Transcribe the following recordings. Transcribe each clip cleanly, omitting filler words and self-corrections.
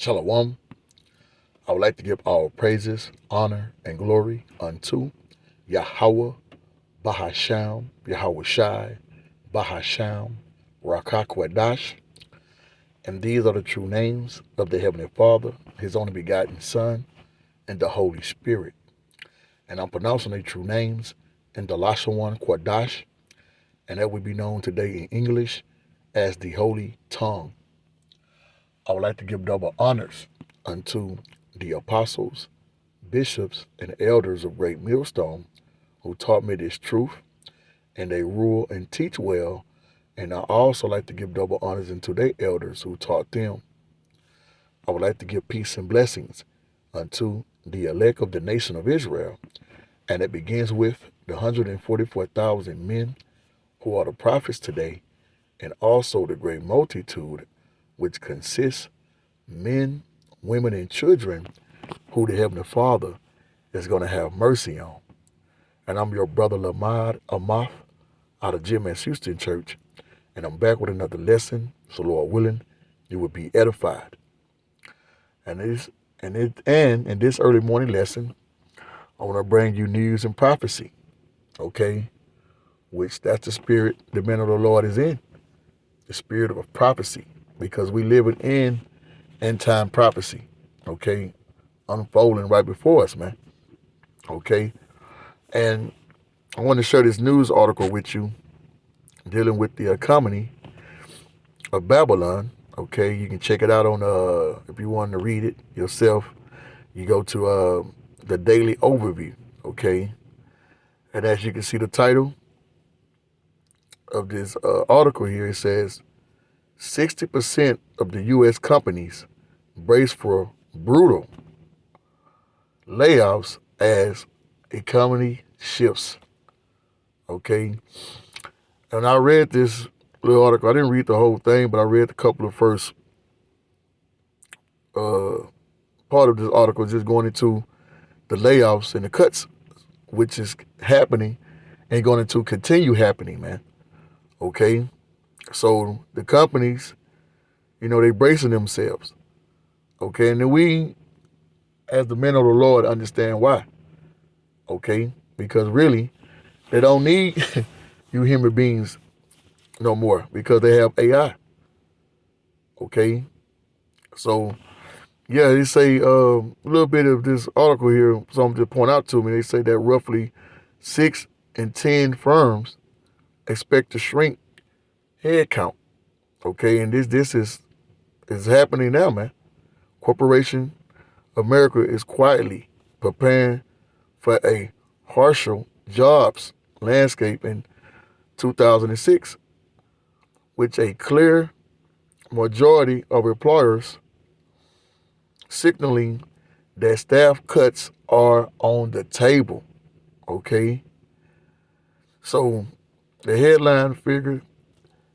Shalom. I would like to give all praises, honor, and glory unto Yahweh, Bahasham, Yahweh Shai, Bahasham, Rakakwadash. And these are the true names of the Heavenly Father, His only begotten Son, and the Holy Spirit. And I'm pronouncing the true names in the Lashawan Kwadash, and that would be known today in English as the Holy Tongue. I would like to give double honors unto the apostles, bishops, and elders of Great Millstone who taught me this truth, and they rule and teach well. And I also like to give double honors unto their elders who taught them. I would like to give peace and blessings unto the elect of the nation of Israel, and it begins with the 144,000 men who are the prophets today, and also the great multitude, which consists men, women, and children who the Heavenly Father is going to have mercy on. And I'm your brother Lamad Amath out of Jim S. Houston Church, and I'm back with another lesson. So Lord willing, you will be edified. And in this early morning lesson, I want to bring you news and prophecy, okay? Which that's the spirit the man of the Lord is in, the spirit of prophecy, because we live in end time prophecy, okay? Unfolding right before us, man, okay? And I want to share this news article with you dealing with the economy of Babylon, okay? You can check it out on, if you want to read it yourself, you go to the Daily Overview, okay? And as you can see the title of this article here, it says 60% of the U.S. companies brace for brutal layoffs as economy shifts, okay? And I read this little article. I didn't read the whole thing, but I read a couple of first part of this article, just going into the layoffs and the cuts, which is happening and going to continue happening, man. Okay? So the companies, they bracing themselves. Okay? And then we, as the men of the Lord, understand why. Okay? Because really, they don't need you human beings no more because they have AI. Okay? So, yeah, they say a little bit of this article here, something to point out to me. They say that roughly 6 in 10 firms expect to shrink headcount. Okay, and this is happening now, man. Corporation America is quietly preparing for a harsher jobs landscape in 2006, which a clear majority of employers signaling that staff cuts are on the table. Okay, so the headline figure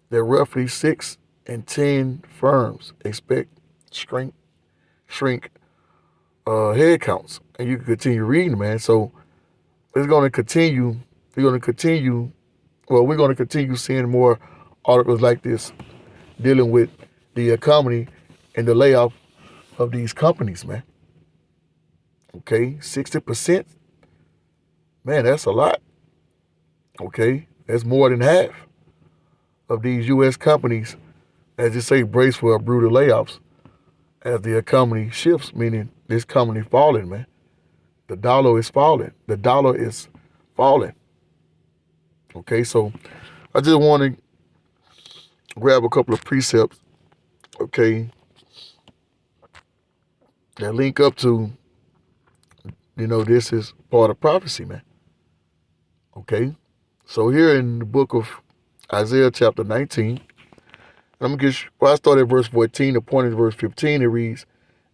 that roughly 6 in 10 firms expect shrink head counts, and you can continue reading, man. So it's going to continue. We're going to continue. Well, we're going to continue seeing more articles like this dealing with the economy and the layoff of these companies, man. Okay, 60%, man, that's a lot. Okay, that's more than half of these U.S. companies, as you say, brace for brutal layoffs as the economy shifts, meaning this company falling, man. The dollar is falling. The dollar is falling. Okay, so I just want to grab a couple of precepts, okay, that link up to, this is part of prophecy, man. Okay, so here in the book of Isaiah chapter 19, I start at verse 14, the point is verse 15, it reads,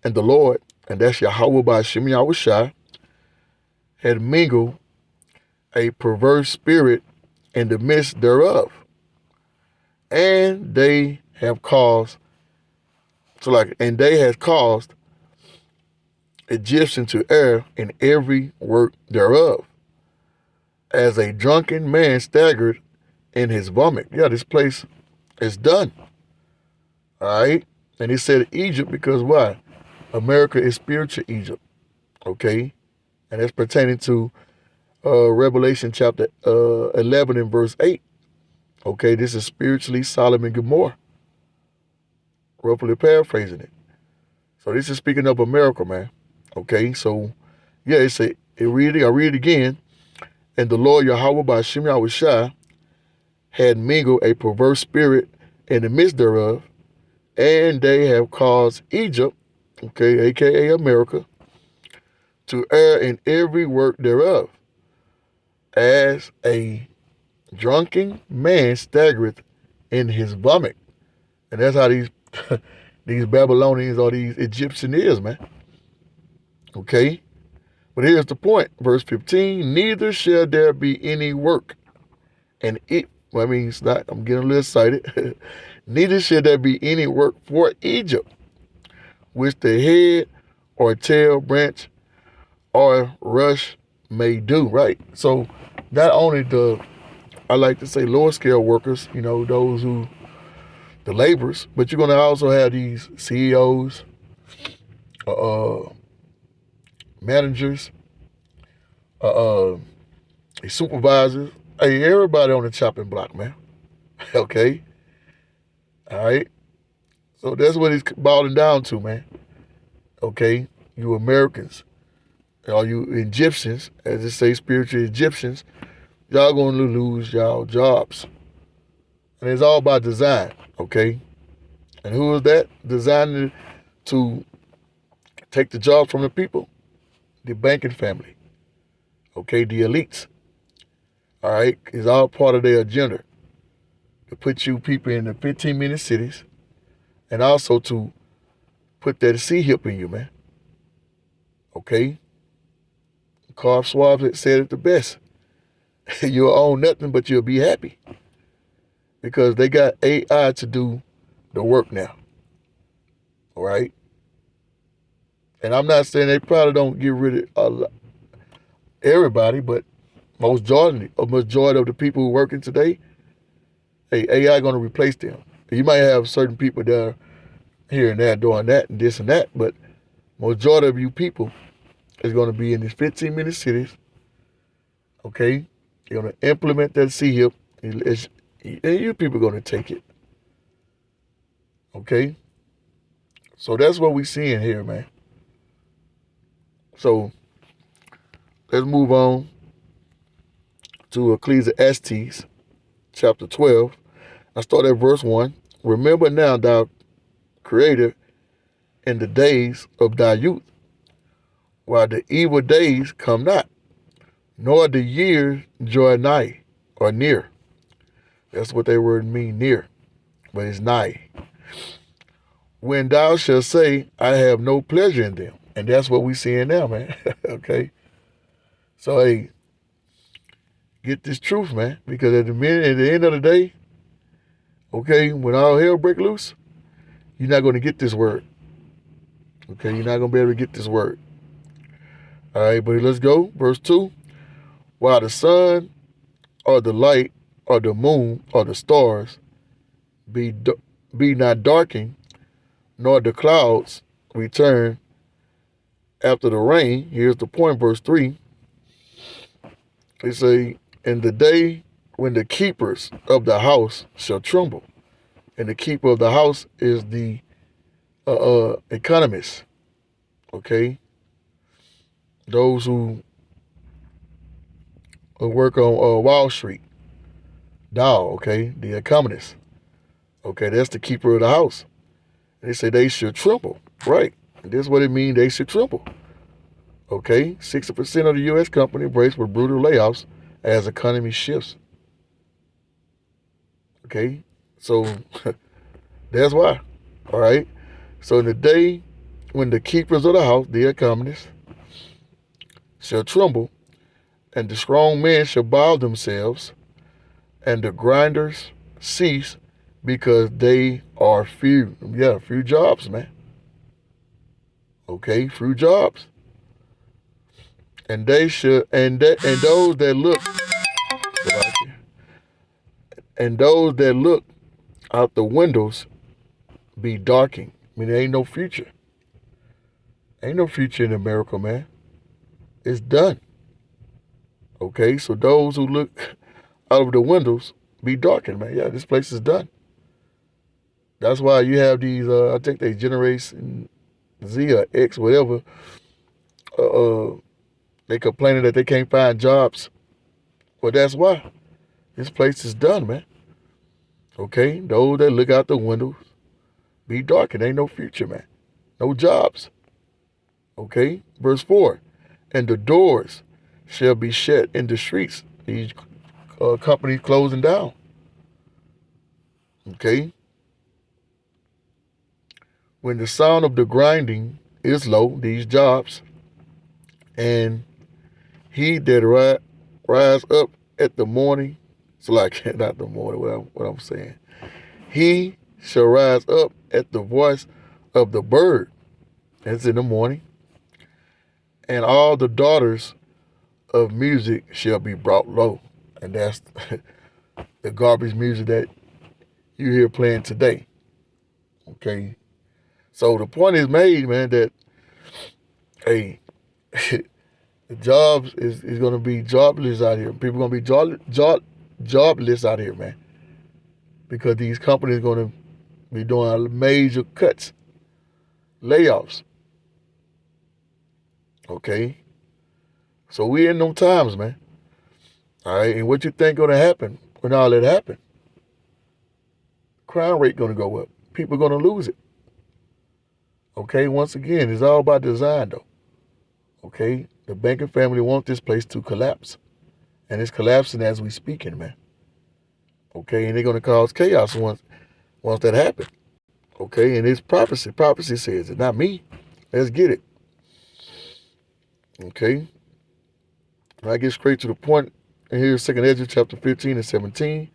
and the Lord, and that's Yahweh by Shem Yahweh Shai, had mingled a perverse spirit in the midst thereof. And they have caused, and they have caused Egyptians to err in every work thereof, as a drunken man staggered in his vomit. Yeah, this place is done. All right? And he said Egypt because why? America is spiritual Egypt, okay? And that's pertaining to Revelation chapter 11 and verse 8. Okay, this is spiritually Sodom and Gomorrah, roughly paraphrasing it. So this is speaking of America, man. Okay, so yeah, I read it again. And the Lord Yahweh by Shem Yahushua had mingled a perverse spirit in the midst thereof, and they have caused Egypt, okay, aka America, to err in every work thereof, as a drunken man staggereth in his vomit. And that's how these these Babylonians or these Egyptians is, man. Okay? But here's the point. Verse 15, neither shall there be any work. And it, well, I mean, it's not, I'm getting a little excited. Neither shall there be any work for Egypt, which the head or tail branch or rush may do, right? So not only I like to say lower scale workers, those who, the laborers, but you're going to also have these CEOs, managers, supervisors, hey, everybody on the chopping block, man. Okay? All right? So that's what it's boiling down to, man. Okay? You Americans, or you Egyptians, as it say, spiritual Egyptians, y'all going to lose y'all jobs. And it's all by design, okay? And who is that? Designed to take the job from the people? The banking family, okay? The elites, all right? It's all part of their agenda to put you people in the 15-minute cities and also to put that C-hip in you, man, okay? Carl Schwab said it the best. You'll own nothing, but you'll be happy because they got AI to do the work now, all right? And I'm not saying they probably don't get rid of everybody, but majority of the people who are working today, hey, AI going to replace them. You might have certain people that are here and there doing that and this and that, but majority of you people is going to be in these 15-minute cities, okay? You're going to implement that C-hip, and you people are going to take it, okay? So that's what we're seeing here, man. So let's move on to Ecclesiastes chapter 12. I start at verse 1. Remember now, thou Creator, in the days of thy youth, while the evil days come not, nor the years draw nigh or near. That's what they word mean, near, but it's nigh. When thou shalt say, I have no pleasure in them. And that's what we seeing now, man. Okay? So, hey, get this truth, man. Because at the end of the day, okay, when all hell break loose, you're not going to get this word. Okay, you're not going to be able to get this word. All right, but let's go. Verse 2. While the sun or the light or the moon or the stars be not darkened, nor the clouds return after the rain. Here's the point, verse 3. They say, in the day when the keepers of the house shall tremble. And the keeper of the house is the economist, okay? Those who work on Wall Street. Dow, okay? The economist. Okay, that's the keeper of the house. They say they should tremble, right? And this is what it means, they should tremble. Okay, 60% of the U.S. company braced with brutal layoffs as economy shifts. Okay, so that's why. All right, so in the day when the keepers of the house, the economists, shall tremble, and the strong men shall bow themselves, and the grinders cease, because they are few. Yeah, few jobs, man. Okay, few jobs. And they should, and those that look, and those that look out the windows be darkened. I mean, there ain't no future. Ain't no future in America, man. It's done. Okay, so those who look out of the windows be darkened, man. Yeah, this place is done. That's why you have these, I think they Generation Z or X, whatever, uh, uh, they complaining that they can't find jobs. Well, that's why. This place is done, man. Okay, those that look out the windows be darkened. Ain't no future, man. No jobs. Okay, verse 4. And the doors shall be shut in the streets. These companies closing down. Okay. When the sound of the grinding is low, these jobs, and he that rise up at the morning, it's like not the morning, what I'm saying. He shall rise up at the voice of the bird, that's in the morning, and all the daughters of music shall be brought low. And that's the garbage music that you hear playing today. Okay. So the point is made, man, that hey, the jobs is gonna be jobless out here. People gonna be jobless out here, man. Because these companies gonna be doing major cuts, layoffs. Okay. So we in them times, man. All right, and what you think gonna happen when all that happen? Crime rate gonna go up. People gonna lose it. Okay, once again, it's all about design though. Okay, the banking family want this place to collapse, and it's collapsing as we speaking, man. Okay, and they're gonna cause chaos once that happens. Okay, and it's prophecy. Prophecy says it, not me. Let's get it. Okay, I get straight to the point. And here's 2 Ezra chapter 15 and 17.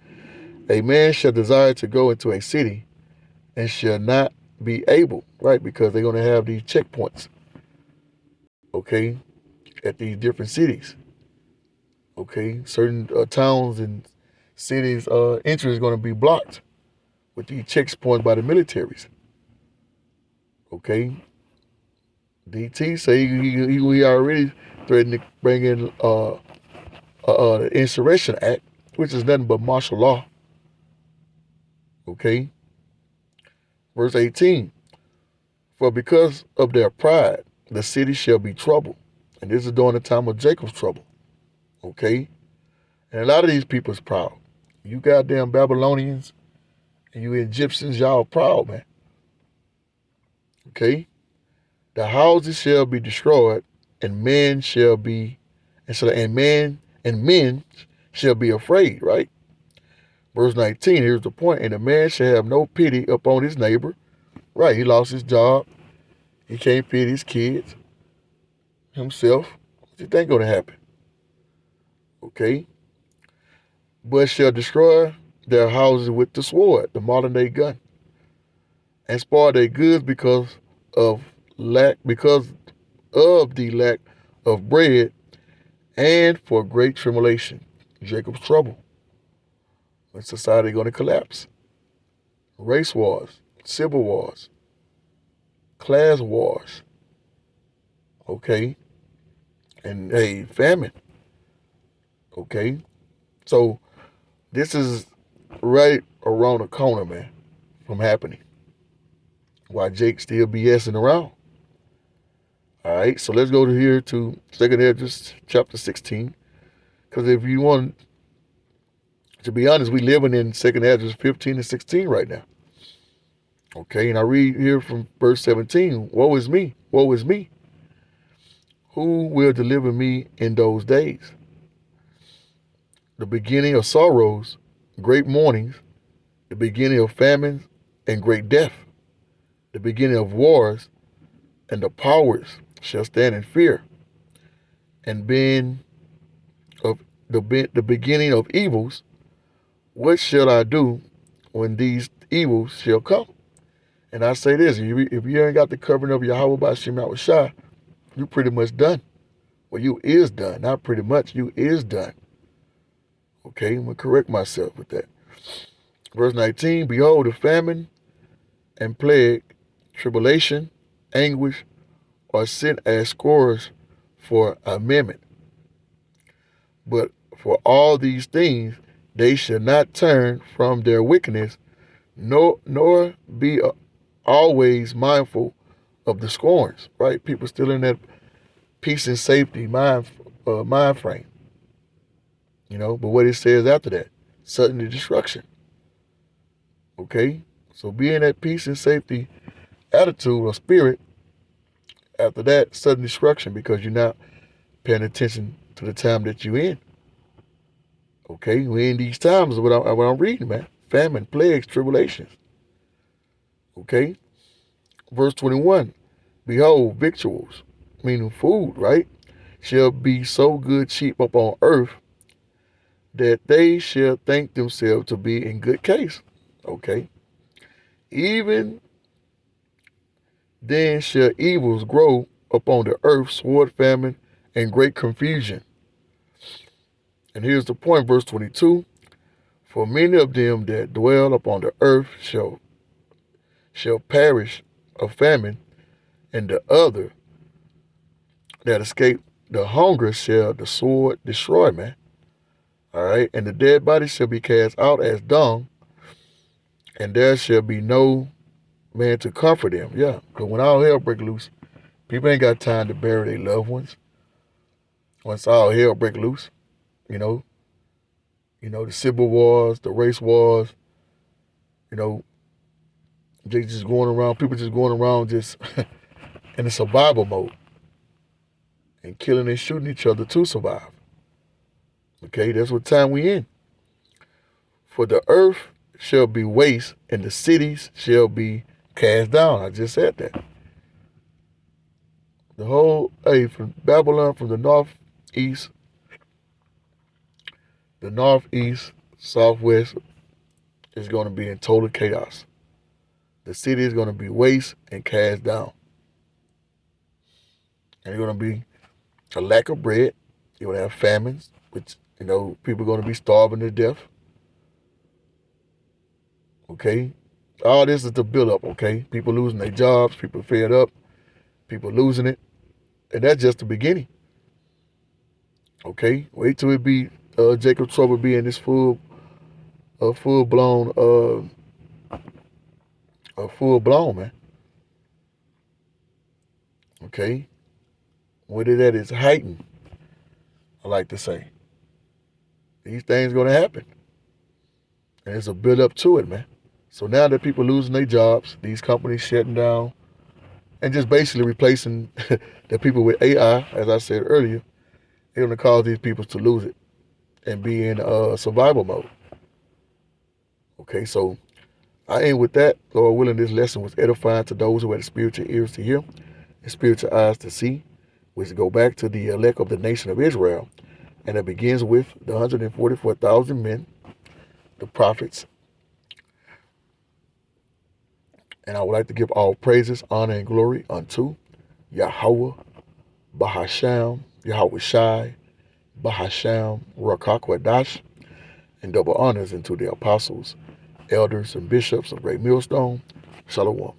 A man shall desire to go into a city and shall not be able, right? Because they're going to have these checkpoints, okay, at these different cities. Okay, certain towns and cities' entry is going to be blocked with these checkpoints by the militaries. Okay, DT say he already threatened to bring in the Insurrection Act, which is nothing but martial law. Okay. Verse 18. For because of their pride, the city shall be troubled. And this is during the time of Jacob's trouble. Okay. And a lot of these people is proud. You goddamn Babylonians and you Egyptians, y'all proud, man. Okay. The houses shall be destroyed, and men shall be, and men shall be afraid, right? Verse 19, here's the point. And a man shall have no pity upon his neighbor. Right, he lost his job. He can't feed his kids, himself. What do you think going to happen? Okay. But shall destroy their houses with the sword, the modern day gun, and spoil their goods because of the lack of bread, and for great tribulation, Jacob's trouble. When society going to collapse? Race wars, civil wars, class wars. Okay, and hey, famine. Okay, so this is right around the corner, man, from happening. Why Jake still BSing around? All right, so let's go to here to 2 Ezra chapter 16. Because if you want, to be honest, we living in 2 Ezra 15 and 16 right now. Okay, and I read here from verse 17. Woe is me, woe is me. Who will deliver me in those days? The beginning of sorrows, great mournings, the beginning of famines and great death, the beginning of wars, and the powers shall stand in fear, and being of the beginning of evils. What shall I do when these evils shall come? And I say this: if you ain't got the covering of Yahweh by Shem Shah, you pretty much done. Well, you is done. Not pretty much. You is done. Okay, I'm gonna correct myself with that. Verse 19: Behold, the famine and plague, tribulation, anguish, are sent as scorers for amendment. But for all these things they shall not turn from their wickedness, nor be always mindful of the scorns. Right? People still in that peace and safety mind frame. But what it says after that, sudden destruction. Okay? So be in that peace and safety attitude or spirit after that, sudden destruction, because you're not paying attention to the time that you're in. Okay? We're in these times, what I'm reading, man. Famine, plagues, tribulations. Okay? Verse 21. Behold, victuals, meaning food, right, shall be so good cheap upon earth that they shall think themselves to be in good case. Okay? Even then shall evils grow upon the earth, sword, famine, and great confusion. And here's the point, verse 22. For many of them that dwell upon the earth shall perish of famine, and the other that escape the hunger shall the sword destroy, man. All right, and the dead body shall be cast out as dung, and there shall be no man to comfort them. Yeah, because when all hell break loose, people ain't got time to bury their loved ones. Once all hell break loose, you know, the civil wars, the race wars, they just going around, people just going around just in a survival mode and killing and shooting each other to survive. Okay, that's what time we in. For the earth shall be waste, and the cities shall be cast down. I just said that. The whole, from Babylon, from the northeast, southwest, is going to be in total chaos. The city is going to be waste and cast down. And there's going to be a lack of bread. You're going to have famines, which, people are going to be starving to death. Okay? All this is the build up, okay? People losing their jobs, people fed up, people losing it. And that's just the beginning. Okay? Wait till it be Jacob Trouble be in this full blown, man. Okay? What it at is heightened, I like to say. These things gonna happen. And there's a build up to it, man. So now that people losing their jobs, these companies shutting down, and just basically replacing the people with AI, as I said earlier, they're gonna cause these people to lose it and be in survival mode. Okay, so I end with that. Lord willing, this lesson was edifying to those who had spiritual ears to hear and spiritual eyes to see, which go back to the elect of the nation of Israel. And it begins with the 144,000 men, the prophets. And I would like to give all praises, honor, and glory unto Yahweh, Bahasham, Yahweh Shai, Bahasham, Rakakwadash, and double honors unto the apostles, elders, and bishops of Great Millstone. Shalom.